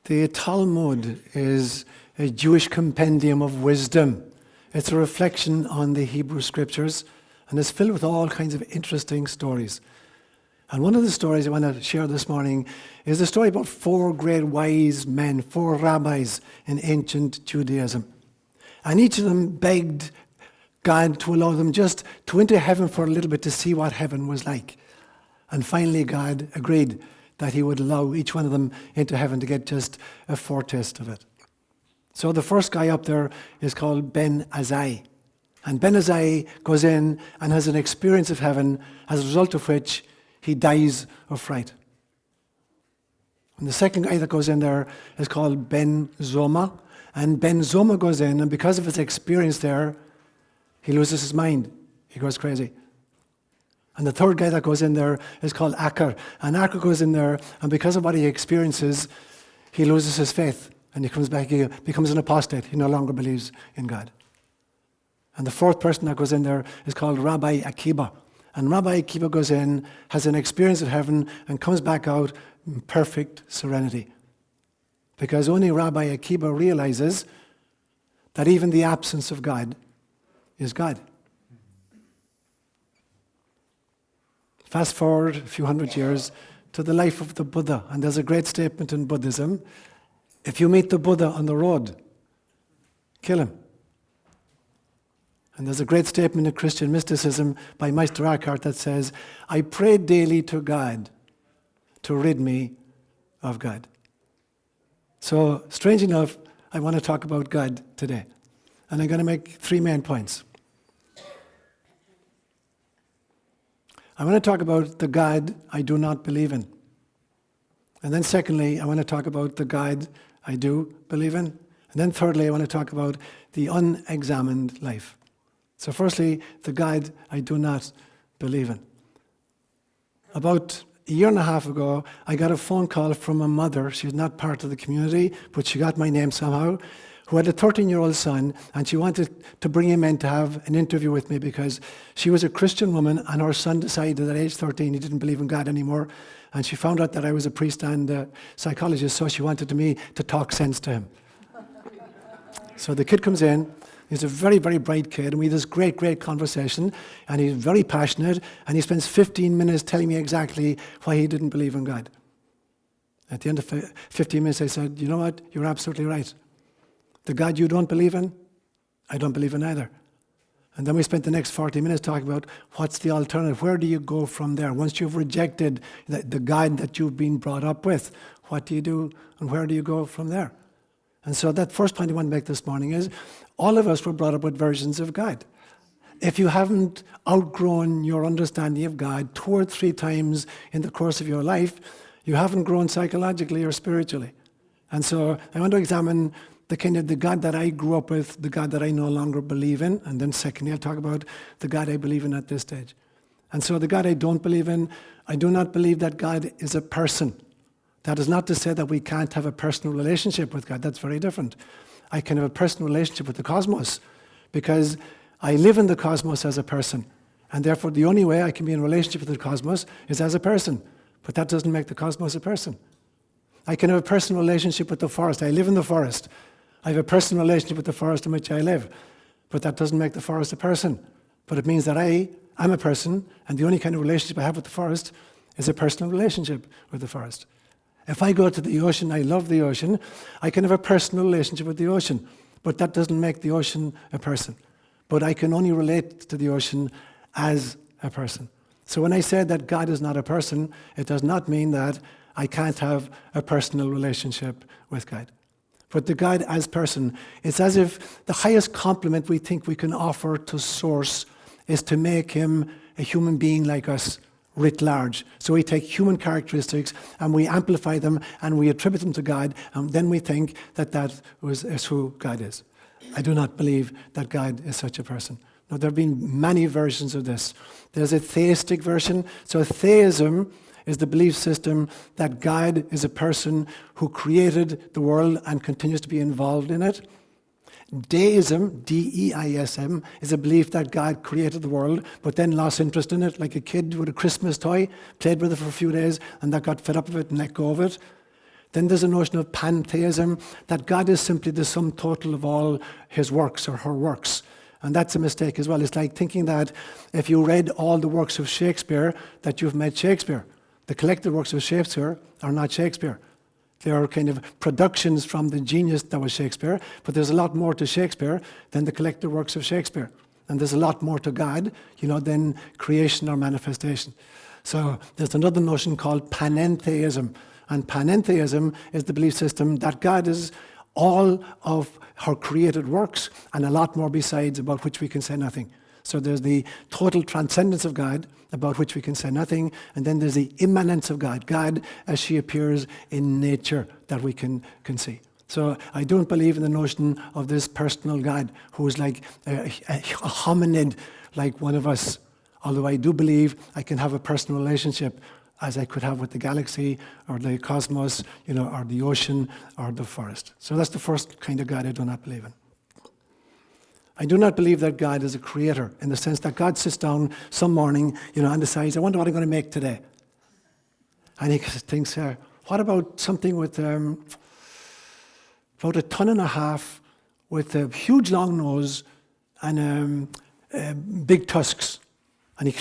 The Talmud is a Jewish compendium of wisdom. It's a reflection on the Hebrew scriptures, and it's filled with all kinds of interesting stories. And one of the stories I want to share this morning is the story about four great wise men, four rabbis in ancient Judaism. And each of them begged God to allow them just to enter heaven for a little bit to see what heaven was like. And finally God agreed that he would allow each one of them into heaven to get just a foretaste of it. So the first guy up there is called Ben Azai. And Ben Azai goes in and has an experience of heaven, as a result of which he dies of fright. And the second guy that goes in there is called Ben Zoma. And Ben Zoma goes in, and because of his experience there, he loses his mind. He goes crazy. And the third guy that goes in there is called Akar. And Akar goes in there, and because of what he experiences, he loses his faith. And he comes back, he becomes an apostate. He no longer believes in God. And the fourth person that goes in there is called Rabbi Akiba. And Rabbi Akiba goes in, has an experience of heaven, and comes back out in perfect serenity. Because only Rabbi Akiba realizes that even the absence of God is God. Fast forward a few hundred years to the life of the Buddha. And there's a great statement in Buddhism: if you meet the Buddha on the road, kill him. And there's a great statement in Christian mysticism by Meister Eckhart that says, I pray daily to God to rid me of God. So, strange enough, I want to talk about God today. And I'm going to make three main points. I want to talk about the God I do not believe in. And then secondly, I want to talk about the God I do believe in. And then thirdly, I want to talk about the unexamined life. So firstly, the God I do not believe in. About a year and a half ago, I got a phone call from a mother. She's not part of the community, but she got my name somehow, who had a 13-year-old son, and she wanted to bring him in to have an interview with me because she was a Christian woman, and her son decided at age 13 he didn't believe in God anymore, and she found out that I was a priest and a psychologist, so she wanted me to talk sense to him. So the kid comes in. He's a very, very bright kid, and we had this great, great conversation, and he's very passionate, and he spends 15 minutes telling me exactly why he didn't believe in God. At the end of 15 minutes, I said, you know what, you're absolutely right. The God you don't believe in, I don't believe in either. And then we spent the next 40 minutes talking about what's the alternative, where do you go from there? Once you've rejected the God that you've been brought up with, what do you do, and where do you go from there? And so that first point I want to make this morning is, all of us were brought up with versions of God. If you haven't outgrown your understanding of God 2 or 3 times in the course of your life, you haven't grown psychologically or spiritually. And so I want to examine the kind of the God that I grew up with, the God that I no longer believe in, and then secondly I'll talk about the God I believe in at this stage. And so the God I don't believe in, I do not believe that God is a person. That is not to say that we can't have a personal relationship with God. That's very different. I can have a personal relationship with the cosmos because I live in the cosmos as a person. And therefore, the only way I can be in a relationship with the cosmos is as a person. But that doesn't make the cosmos a person. I can have a personal relationship with the forest. I live in the forest. I have a personal relationship with the forest in which I live. But that doesn't make the forest a person. But it means that I'm a person, and the only kind of relationship I have with the forest is a personal relationship with the forest. If I go to the ocean, I love the ocean, I can have a personal relationship with the ocean, but that doesn't make the ocean a person. But I can only relate to the ocean as a person. So when I say that God is not a person, it does not mean that I can't have a personal relationship with God. But the God as person, it's as if the highest compliment we think we can offer to Source is to make him a human being like us, writ large. So we take human characteristics and we amplify them and we attribute them to God, and then we think that is who God is. I do not believe that God is such a person. Now, there have been many versions of this. There's a theistic version. So theism is the belief system that God is a person who created the world and continues to be involved in it. Deism, D-E-I-S-M, is a belief that God created the world, but then lost interest in it, like a kid with a Christmas toy, played with it for a few days, and that got fed up with it and let go of it. Then there's a notion of pantheism, that God is simply the sum total of all his works or her works. And that's a mistake as well. It's like thinking that if you read all the works of Shakespeare, that you've met Shakespeare. The collected works of Shakespeare are not Shakespeare. They are kind of productions from the genius that was Shakespeare, but there's a lot more to Shakespeare than the collected works of Shakespeare. And there's a lot more to God, than creation or manifestation. So there's another notion called panentheism. And panentheism is the belief system that God is all of her created works and a lot more besides, about which we can say nothing. So there's the total transcendence of God, about which we can say nothing, and then there's the immanence of God, God as she appears in nature that we can see. So I don't believe in the notion of this personal God who is like a hominid like one of us, although I do believe I can have a personal relationship as I could have with the galaxy or the cosmos, or the ocean or the forest. So that's the first kind of God I do not believe in. I do not believe that God is a creator in the sense that God sits down some morning, and decides, I wonder what I'm going to make today. And he thinks, what about something with about 1.5 tons with a huge long nose and big tusks. And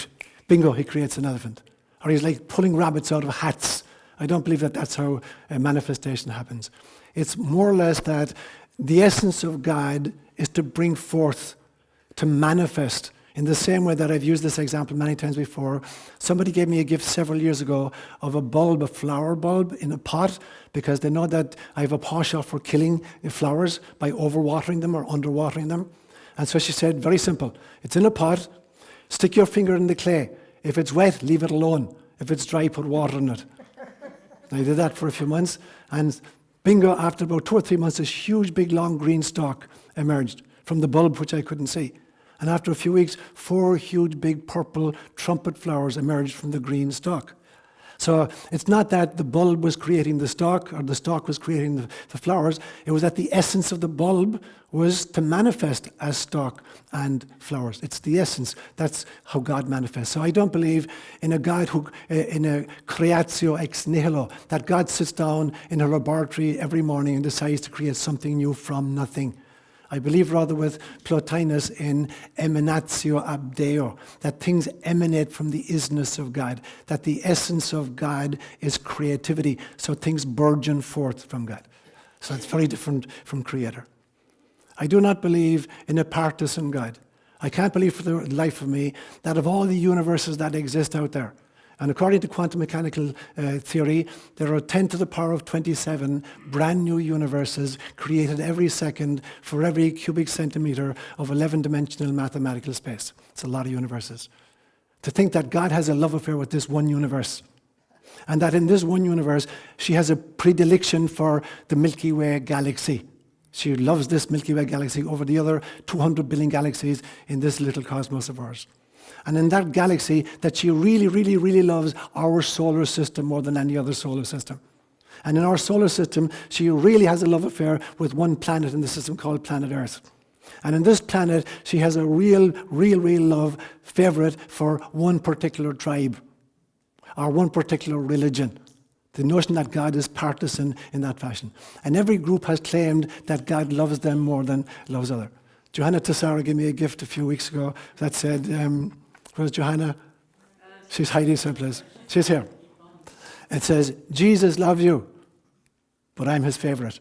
bingo, he creates an elephant. Or he's like pulling rabbits out of hats. I don't believe that that's how a manifestation happens. It's more or less that the essence of God is to bring forth, to manifest. In the same way that I've used this example many times before, somebody gave me a gift several years ago of a bulb, a flower bulb in a pot, because they know that I have a penchant for killing flowers by overwatering them or underwatering them. And so she said, very simple, it's in a pot, stick your finger in the clay. If it's wet, leave it alone. If it's dry, put water in it. And I did that for a few months, and bingo, after about 2 or 3 months, this huge, big, long green stalk emerged from the bulb, which I couldn't see. And after a few weeks, 4 huge, big, purple trumpet flowers emerged from the green stalk. So it's not that the bulb was creating the stalk or the stalk was creating the flowers. It was that the essence of the bulb was to manifest as stalk and flowers. It's the essence. That's how God manifests. So I don't believe in a God who, in a creatio ex nihilo, that God sits down in a laboratory every morning and decides to create something new from nothing. I believe rather with Plotinus in emanatio ab Deo, that things emanate from the isness of God, that the essence of God is creativity, so things burgeon forth from God. So it's very different from creator. I do not believe in a partisan God. I can't believe for the life of me that of all the universes that exist out there, and according to quantum mechanical theory, there are 10 to the power of 27 brand new universes created every second for every cubic centimeter of 11-dimensional mathematical space. It's a lot of universes. To think that God has a love affair with this one universe, and that in this one universe, she has a predilection for the Milky Way galaxy. She loves this Milky Way galaxy over the other 200 billion galaxies in this little cosmos of ours. And in that galaxy, that she really, really, really loves our solar system more than any other solar system. And in our solar system, she really has a love affair with one planet in the system called planet Earth. And in this planet, she has a real love favorite for one particular tribe or one particular religion. The notion that God is partisan in that fashion. And every group has claimed that God loves them more than loves others. Johanna Tessara gave me a gift a few weeks ago that said, where's Johanna? She's hiding someplace. She's here. It says, Jesus loves you, but I'm his favorite.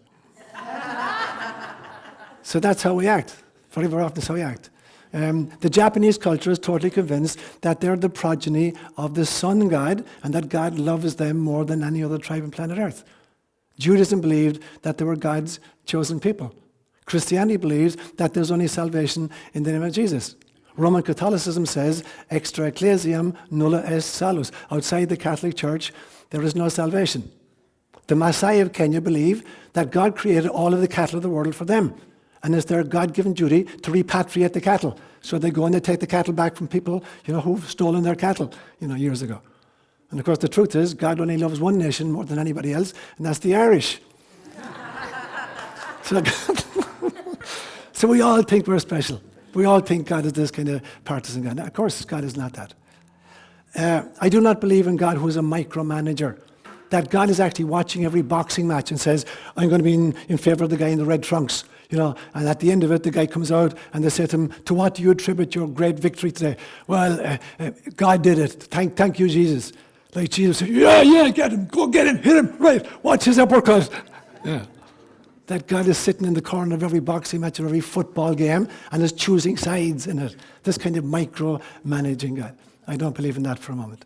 So that's how we act. Very, very often that's how we act. The Japanese culture is totally convinced that they're the progeny of the sun god and that God loves them more than any other tribe on planet Earth. Judaism believed that they were God's chosen people. Christianity believes that there's only salvation in the name of Jesus. Roman Catholicism says, extra ecclesiam nulla est salus. Outside the Catholic Church, there is no salvation. The Maasai of Kenya believe that God created all of the cattle of the world for them. And it's their God-given duty to repatriate the cattle. So they go and they take the cattle back from people, who've stolen their cattle, years ago. And of course, the truth is, God only loves one nation more than anybody else, and that's the Irish. So we all think we're special. We all think God is this kind of partisan God. Now, of course, God is not that. I do not believe in God who is a micromanager, that God is actually watching every boxing match and says, I'm going to be in favor of the guy in the red trunks. And at the end of it, the guy comes out and they say to him, to what do you attribute your great victory today? Well, God did it. Thank you, Jesus. Like Jesus said, yeah, get him. Go get him. Hit him. Right. Watch his uppercut. Yeah. That God is sitting in the corner of every boxing match or every football game and is choosing sides in it. This kind of micro-managing God. I don't believe in that for a moment.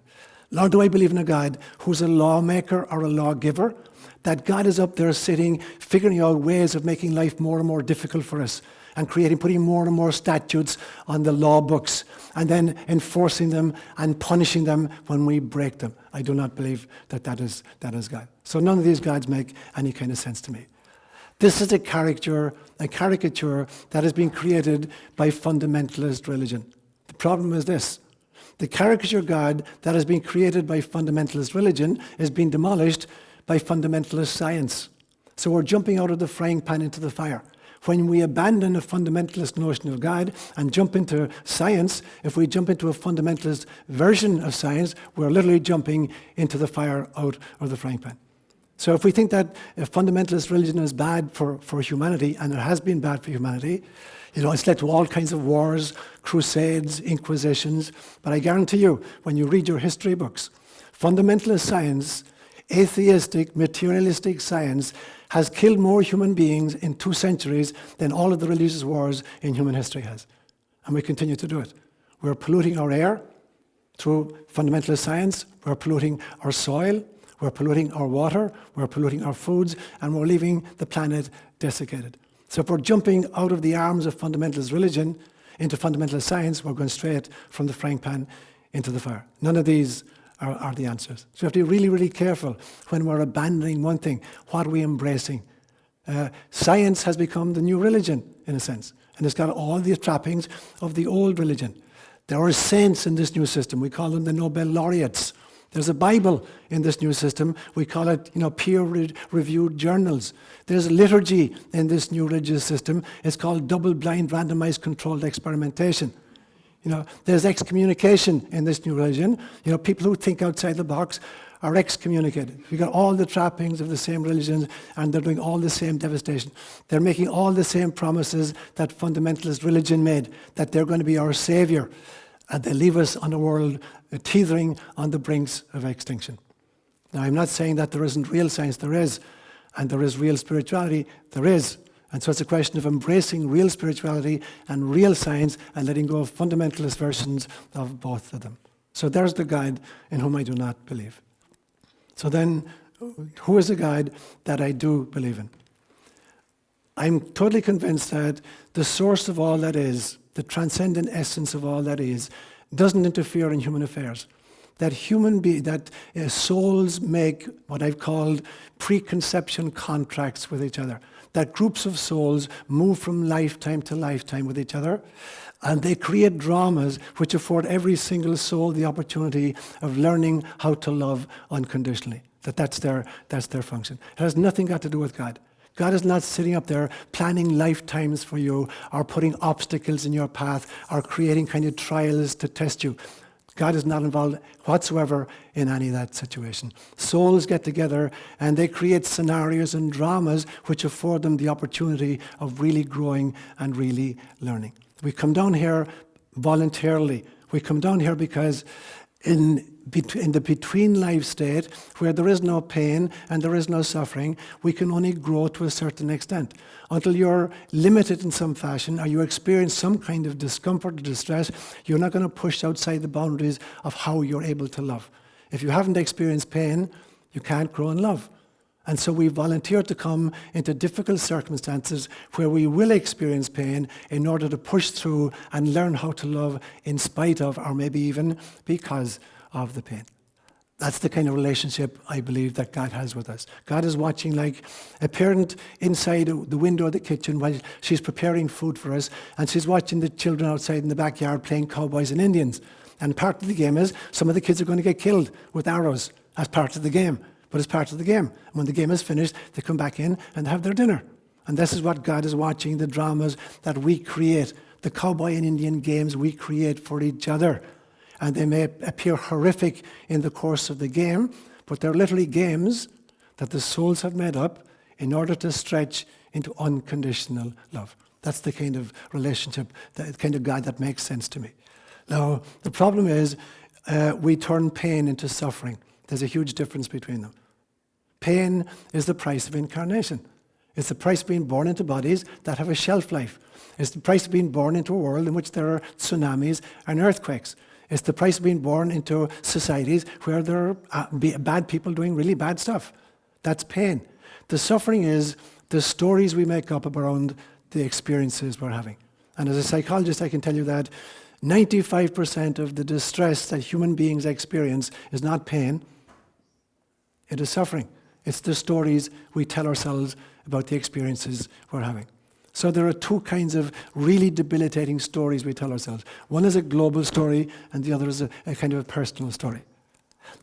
Nor do I believe in a God who's a lawmaker or a lawgiver. That God is up there sitting, figuring out ways of making life more and more difficult for us and putting more and more statutes on the law books and then enforcing them and punishing them when we break them. I do not believe that is God. So none of these gods make any kind of sense to me. This is a caricature that has been created by fundamentalist religion. The problem is this. The caricature God that has been created by fundamentalist religion is being demolished by fundamentalist science. So we're jumping out of the frying pan into the fire. When we abandon a fundamentalist notion of God and jump into science, if we jump into a fundamentalist version of science, we're literally jumping into the fire out of the frying pan. So if we think that a fundamentalist religion is bad for humanity, and it has been bad for humanity, it's led to all kinds of wars, crusades, inquisitions. But I guarantee you, when you read your history books, fundamentalist science, atheistic, materialistic science has killed more human beings in 2 centuries than all of the religious wars in human history has. And we continue to do it. We're polluting our air through fundamentalist science. We're polluting our soil. We're polluting our water. We're polluting our foods. And we're leaving the planet desiccated. So if we're jumping out of the arms of fundamentalist religion into fundamentalist science, we're going straight from the frying pan into the fire. None of these are the answers. So we have to be really, really careful when we're abandoning one thing. What are we embracing? Science has become the new religion, in a sense, and it's got all the trappings of the old religion. There are saints in this new system. We call them the Nobel laureates. There's a Bible in this new system. We call it, peer-reviewed journals. There's a liturgy in this new religious system. It's called double-blind, randomized, controlled experimentation. There's excommunication in this new religion. People who think outside the box are excommunicated. We've got all the trappings of the same religions, and they're doing all the same devastation. They're making all the same promises that fundamentalist religion made, that they're going to be our savior. And they leave us on a world teetering on the brinks of extinction. Now, I'm not saying that there isn't real science. There is. And there is real spirituality. There is. And so it's a question of embracing real spirituality and real science and letting go of fundamentalist versions of both of them. So there's the God in whom I do not believe. So then, who is the God that I do believe in? I'm totally convinced that the source of all that is, the transcendent essence of all that is, doesn't interfere in human affairs. That souls make what I've called preconception contracts with each other. That groups of souls move from lifetime to lifetime with each other, and they create dramas which afford every single soul the opportunity of learning how to love unconditionally. That's their function. It has nothing got to do with God. God is not sitting up there planning lifetimes for you or putting obstacles in your path or creating kind of trials to test you. God is not involved whatsoever in any of that situation. Souls get together and they create scenarios and dramas which afford them the opportunity of really growing and really learning. We come down here voluntarily. We come down here because in the between life state, where there is no pain and there is no suffering, we can only grow to a certain extent. Until you're limited in some fashion or you experience some kind of discomfort or distress, you're not going to push outside the boundaries of how you're able to love. If you haven't experienced pain, you can't grow in love. And so we volunteer to come into difficult circumstances where we will experience pain in order to push through and learn how to love in spite of, or maybe even because of the pain. That's the kind of relationship I believe that God has with us. God is watching like a parent inside the window of the kitchen while she's preparing food for us, and she's watching the children outside in the backyard playing cowboys and Indians. And part of the game is some of the kids are going to get killed with arrows as part of the game. But it's part of the game. And when the game is finished, they come back in and have their dinner. And this is what God is watching, the dramas that we create, the cowboy and Indian games we create for each other. And they may appear horrific in the course of the game, but they're literally games that the souls have made up in order to stretch into unconditional love. That's the kind of relationship, the kind of God that makes sense to me. Now, the problem is we turn pain into suffering. There's a huge difference between them. Pain is the price of incarnation. It's the price of being born into bodies that have a shelf life. It's the price of being born into a world in which there are tsunamis and earthquakes. It's the price of being born into societies where there are bad people doing really bad stuff. That's pain. The suffering is the stories we make up around the experiences we're having. And as a psychologist, I can tell you that 95% of the distress that human beings experience is not pain, it is suffering. It's the stories we tell ourselves about the experiences we're having. So there are two kinds of really debilitating stories we tell ourselves. One is a global story, and the other is a kind of a personal story.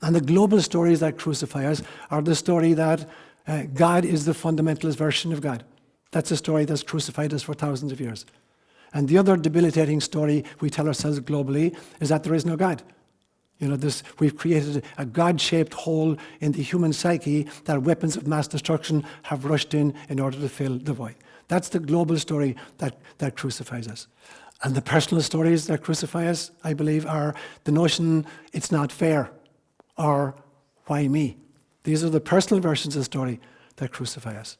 And the global stories that crucify us are the story that God is the fundamentalist version of God. That's a story that's crucified us for thousands of years. And the other debilitating story we tell ourselves globally is that there is no God. You know, we've created a God-shaped hole in the human psyche that weapons of mass destruction have rushed in order to fill the void. That's the global story that crucifies us. And the personal stories that crucify us, I believe, are the notion it's not fair, or why me? These are the personal versions of the story that crucify us.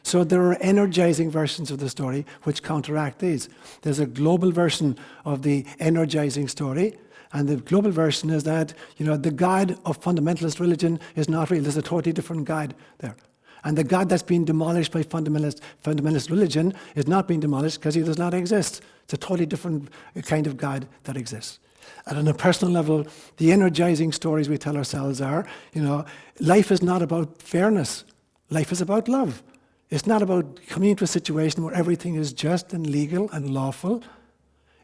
So there are energizing versions of the story which counteract these. There's a global version of the energizing story, and the global version is that, you know, the God of fundamentalist religion is not real. There's a totally different God there. And the God that's been demolished by fundamentalist religion is not being demolished because he does not exist. It's a totally different kind of God that exists. And on a personal level, the energizing stories we tell ourselves are, you know, life is not about fairness. Life is about love. It's not about coming into a situation where everything is just and legal and lawful.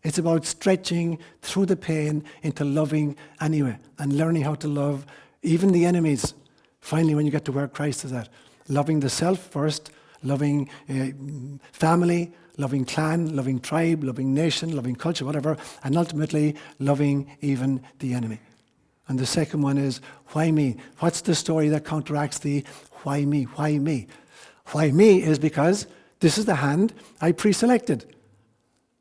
It's about stretching through the pain into loving anyway and learning how to love even the enemies. Finally, when you get to where Christ is at, loving the self first, loving family, loving clan, loving tribe, loving nation, loving culture, whatever, and ultimately loving even the enemy. And the second one is, why me? What's the story that counteracts the why me? Why me? Why me is because this is the hand I pre-selected.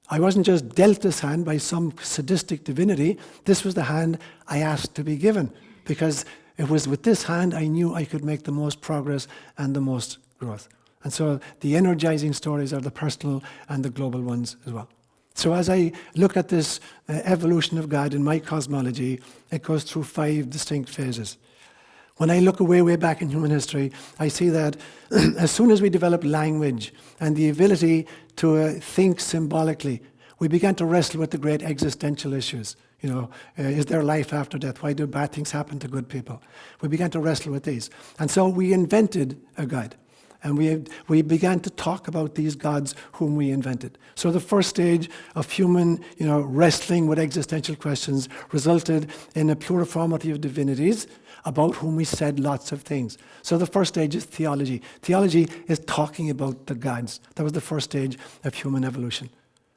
I wasn't just dealt this hand by some sadistic divinity. This was the hand I asked to be given, because it was with this hand I knew I could make the most progress and the most growth. And so the energizing stories are the personal and the global ones as well. So as I look at this evolution of God in my cosmology, it goes through 5 distinct phases. When I look way back in human history, I see that as soon as we developed language and the ability to think symbolically, we began to wrestle with the great existential issues. You know, is there life after death? Why do bad things happen to good people? We began to wrestle with these. And so we invented a God. And we began to talk about these gods whom we invented. So the first stage of human, wrestling with existential questions resulted in a pluriformity of divinities about whom we said lots of things. So the first stage is theology. Theology is talking about the gods. That was the first stage of human evolution.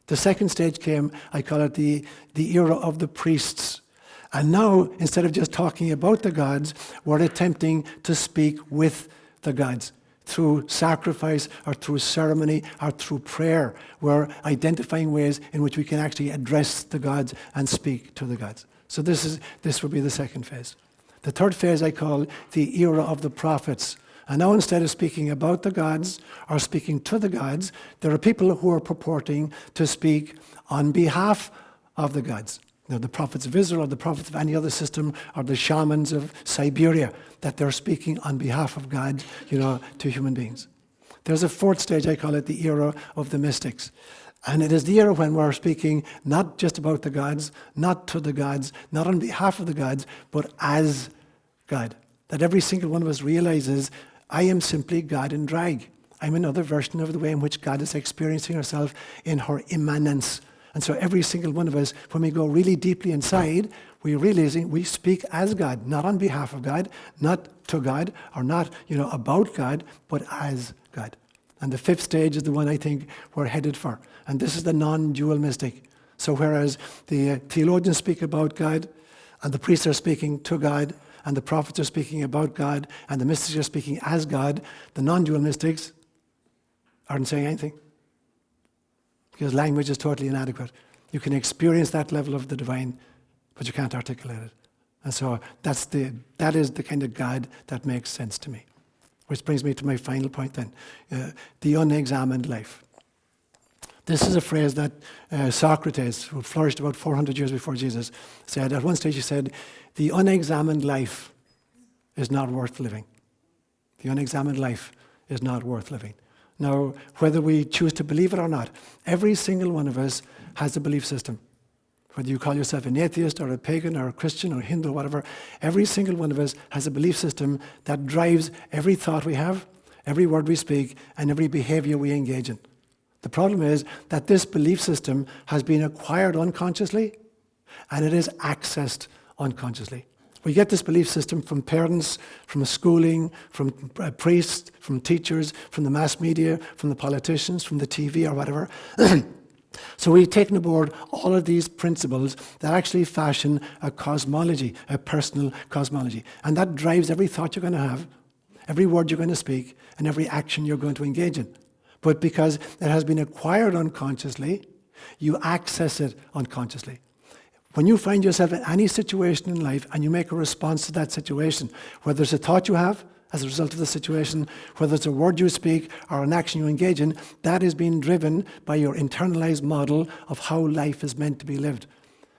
The second stage came, I call it the era of the priests. And now, instead of just talking about the gods, we're attempting to speak with the gods. Through sacrifice or through ceremony or through prayer, we're identifying ways in which we can actually address the gods and speak to the gods. So this would be the second phase. The third phase I call the era of the prophets. And now instead of speaking about the gods or speaking to the gods, there are people who are purporting to speak on behalf of the gods. The prophets of Israel or the prophets of any other system or the shamans of Siberia, that they're speaking on behalf of God, to human beings. There's a fourth stage, I call it the era of the mystics. And it is the era when we're speaking not just about the gods, not to the gods, not on behalf of the gods, but as God. That every single one of us realizes, I am simply God in drag. I'm another version of the way in which God is experiencing herself in her immanence. And so every single one of us, when we go really deeply inside, we're realizing we speak as God, not on behalf of God, not to God, or not, about God, but as God. And the fifth stage is the one I think we're headed for. And this is the non-dual mystic. So whereas the theologians speak about God, and the priests are speaking to God, and the prophets are speaking about God, and the mystics are speaking as God, the non-dual mystics aren't saying anything. Because language is totally inadequate. You can experience that level of the divine, but you can't articulate it. And so that is the kind of God that makes sense to me. Which brings me to my final point then, the unexamined life. This is a phrase that Socrates, who flourished about 400 years before Jesus, said. At one stage he said, the unexamined life is not worth living. The unexamined life is not worth living. Now, whether we choose to believe it or not, every single one of us has a belief system. Whether you call yourself an atheist or a pagan or a Christian or Hindu or whatever, every single one of us has a belief system that drives every thought we have, every word we speak, and every behavior we engage in. The problem is that this belief system has been acquired unconsciously, and it is accessed unconsciously. We get this belief system from parents, from schooling, from priests, from teachers, from the mass media, from the politicians, from the TV or whatever. So we've taken aboard all of these principles that actually fashion a cosmology, a personal cosmology. And that drives every thought you're going to have, every word you're going to speak, and every action you're going to engage in. But because it has been acquired unconsciously, you access it unconsciously. When you find yourself in any situation in life and you make a response to that situation, whether it's a thought you have as a result of the situation, whether it's a word you speak or an action you engage in, that is being driven by your internalized model of how life is meant to be lived.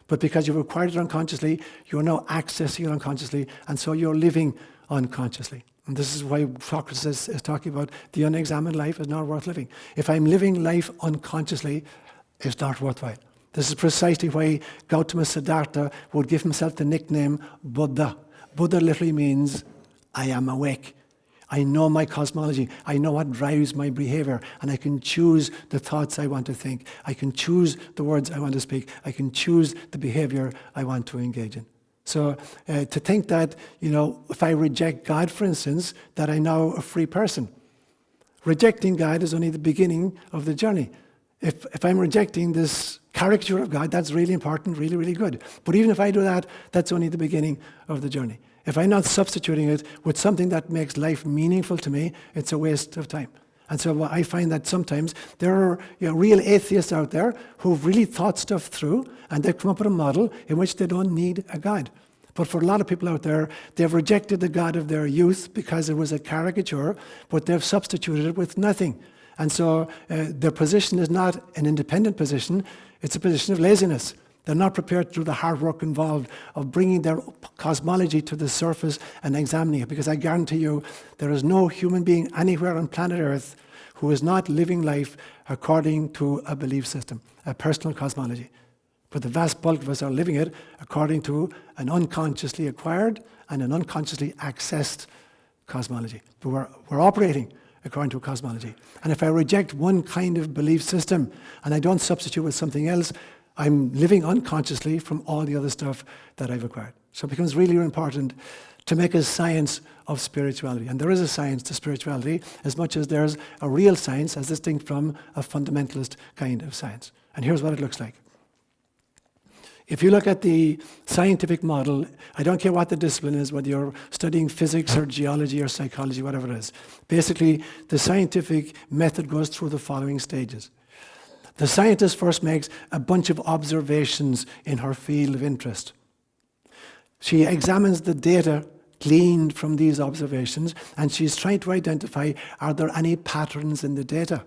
But because you've acquired it unconsciously, you're now accessing it unconsciously, and so you're living unconsciously. And this is why Socrates is talking about the unexamined life is not worth living. If I'm living life unconsciously, it's not worthwhile. This is precisely why Gautama Siddhartha would give himself the nickname Buddha. Buddha literally means, I am awake. I know my cosmology. I know what drives my behavior. And I can choose the thoughts I want to think. I can choose the words I want to speak. I can choose the behavior I want to engage in. So to think that, if I reject God, for instance, that I'm now a free person. Rejecting God is only the beginning of the journey. If I'm rejecting this caricature of God, that's really important, really, really good. But even if I do that, that's only the beginning of the journey. If I'm not substituting it with something that makes life meaningful to me, it's a waste of time. And so I find that sometimes there are real atheists out there who've really thought stuff through, and they've come up with a model in which they don't need a God. But for a lot of people out there, they've rejected the God of their youth because it was a caricature, but they've substituted it with nothing. And so their position is not an independent position, it's a position of laziness. They're not prepared to do the hard work involved of bringing their cosmology to the surface and examining it, because I guarantee you there is no human being anywhere on planet Earth who is not living life according to a belief system, a personal cosmology. But the vast bulk of us are living it according to an unconsciously acquired and an unconsciously accessed cosmology. But we're operating according to a cosmology. And if I reject one kind of belief system and I don't substitute with something else, I'm living unconsciously from all the other stuff that I've acquired. So it becomes really important to make a science of spirituality. And there is a science to spirituality as much as there's a real science as distinct from a fundamentalist kind of science. And here's what it looks like. If you look at the scientific model, I don't care what the discipline is, whether you're studying physics or geology or psychology, whatever it is. Basically, the scientific method goes through the following stages. The scientist first makes a bunch of observations in her field of interest. She examines the data gleaned from these observations, and she's trying to identify, are there any patterns in the data?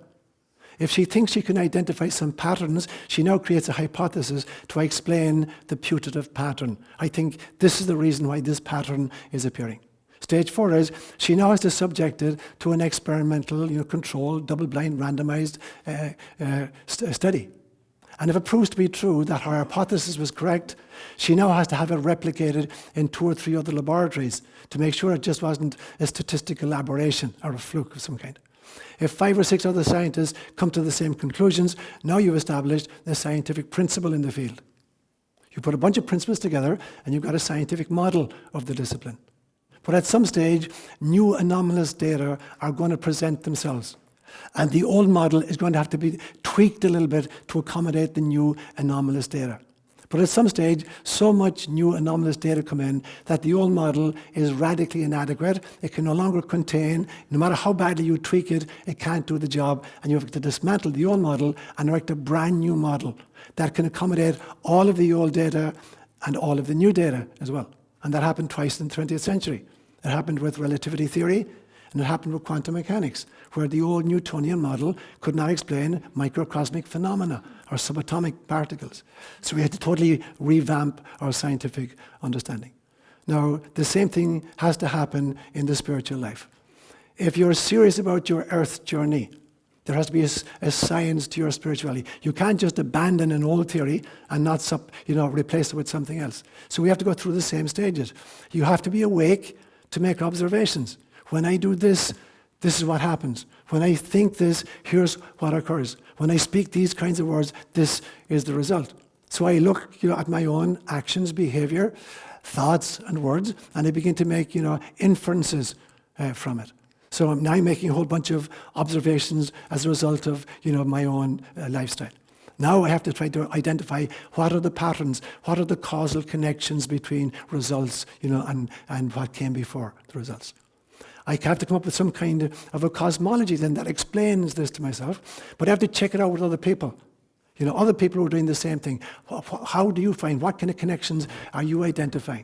If she thinks she can identify some patterns, she now creates a hypothesis to explain the putative pattern. I think this is the reason why this pattern is appearing. Stage 4 is she now has to subject it to an experimental, controlled, double-blind, randomized study. And if it proves to be true that her hypothesis was correct, she now has to have it replicated in 2 or 3 other laboratories to make sure it just wasn't a statistical aberration or a fluke of some kind. If 5 or 6 other scientists come to the same conclusions, now you've established the scientific principle in the field. You put a bunch of principles together and you've got a scientific model of the discipline. But at some stage, new anomalous data are going to present themselves. And the old model is going to have to be tweaked a little bit to accommodate the new anomalous data. But at some stage, so much new anomalous data come in that the old model is radically inadequate. It can no longer contain, no matter how badly you tweak it, it can't do the job. And you have to dismantle the old model and erect a brand new model that can accommodate all of the old data and all of the new data as well. And that happened twice in the 20th century. It happened with relativity theory, and it happened with quantum mechanics, where the old Newtonian model could not explain microcosmic phenomena or subatomic particles. So we had to totally revamp our scientific understanding. Now, the same thing has to happen in the spiritual life. If you're serious about your earth journey, there has to be a science to your spirituality. You can't just abandon an old theory and not replace it with something else. So we have to go through the same stages. You have to be awake to make observations. When I do this, this is what happens. When I think this, here's what occurs. When I speak these kinds of words, this is the result. So I look at my own actions, behavior, thoughts, and words, and I begin to make inferences from it. So I'm now making a whole bunch of observations as a result of my own lifestyle. Now I have to try to identify what are the patterns, what are the causal connections between results, and what came before the results. I have to come up with some kind of a cosmology then that explains this to myself, but I have to check it out with other people. Other people who are doing the same thing. How do you find, what kind of connections are you identifying?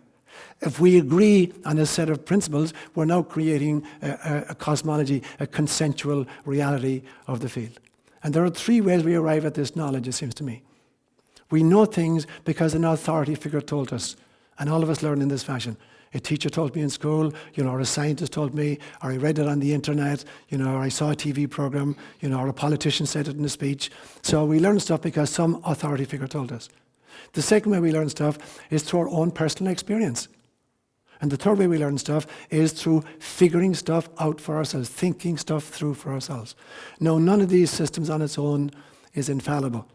If we agree on a set of principles, we're now creating a cosmology, a consensual reality of the field. And there are three ways we arrive at this knowledge, it seems to me. We know things because an authority figure told us, and all of us learn in this fashion. A teacher told me in school, or a scientist told me, or I read it on the internet, or I saw a TV program, or a politician said it in a speech. So we learn stuff because some authority figure told us. The second way we learn stuff is through our own personal experience. And the third way we learn stuff is through figuring stuff out for ourselves, thinking stuff through for ourselves. Now, none of these systems on its own is infallible.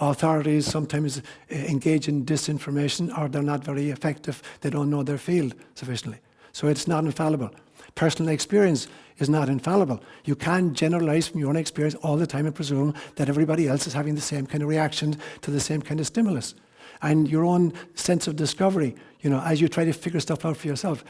Authorities sometimes engage in disinformation, or they're not very effective. They don't know their field sufficiently. So it's not infallible. Personal experience is not infallible. You can't generalize from your own experience all the time and presume that everybody else is having the same kind of reaction to the same kind of stimulus. And your own sense of discovery, as you try to figure stuff out for yourself,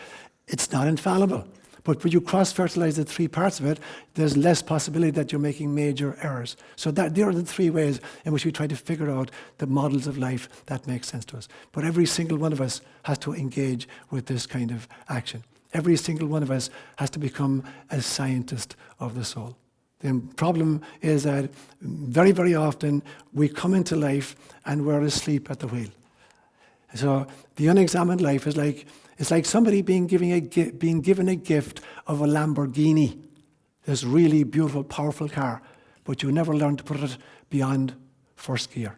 it's not infallible. But when you cross-fertilize the three parts of it, there's less possibility that you're making major errors. So there are the three ways in which we try to figure out the models of life that make sense to us. But every single one of us has to engage with this kind of action. Every single one of us has to become a scientist of the soul. The problem is that very, very often we come into life and we're asleep at the wheel. So the unexamined life is like somebody being given a gift of a Lamborghini, this really beautiful, powerful car, but you never learn to put it beyond first gear.